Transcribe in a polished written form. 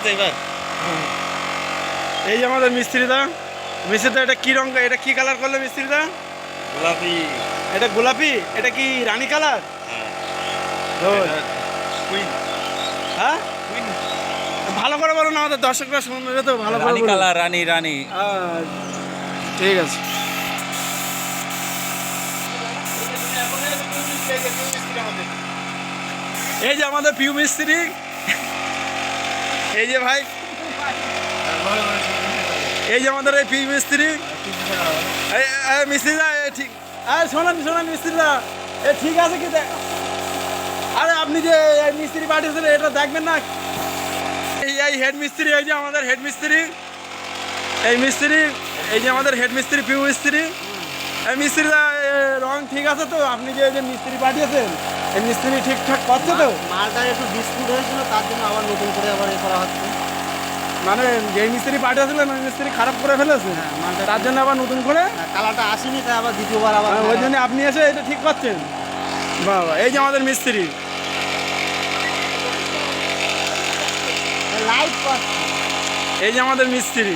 তো এবার। এই যে আমাদের মিস্ত্রিদা, এটা কি রঙ, এটা কি কালার করলো মিস্ত্রিদা? গোলাপি। এটা গোলাপি, এটা কি রানী কালার? হ্যাঁ কুইন। হ্যাঁ কুইন ভালো করে বলো না, আমাদের দর্শকরা শুনবে তো, ভালো করে রানী বলো। কালার, রানী রানী। ঠিক আছে। এই যে আমাদের পিউ মিস্ত্রি, এই যে ভাই, এই যে আমাদের এই পিউ মিস্ত্রি। মিস্ত্রিদা ঠিক, শোনান শোনান মিস্ত্রিদা, এ ঠিক আছে কি? আরে আপনি যে মিস্ত্রি পাঠিয়েছেন এটা দেখবেন না? এই হেড মিস্ত্রি, এই যে আমাদের হেড মিস্ত্রি, এই মিস্ত্রি, এই যে আমাদের হেড মিস্ত্রি পিউ মিস্ত্রি। এই মিস্ত্রিদা রং ঠিক আছে তো? আপনি যে মিস্ত্রি পাঠিয়েছেন এই মিস্ত্রি ঠিকঠাক করছে তো? মালটা একটু ডিসপুট হয়েছিল, তার জন্য আবার নতুন করে আবার এ করা হচ্ছে। মানে যে মিস্ত্রি পাঠিয়েছিলেন ওই মিস্ত্রি খারাপ করে ফেলেছে, মালটা তার জন্য আবার নতুন করে কালারটা আসেনি, তাই আবার দ্বিতীয়বার আবার ওই জন্য আপনি এসে এটা ঠিক করছেন। বাবা, এই যে আমাদের মিস্ত্রি, লাইট এই যে আমাদের মিস্ত্রি।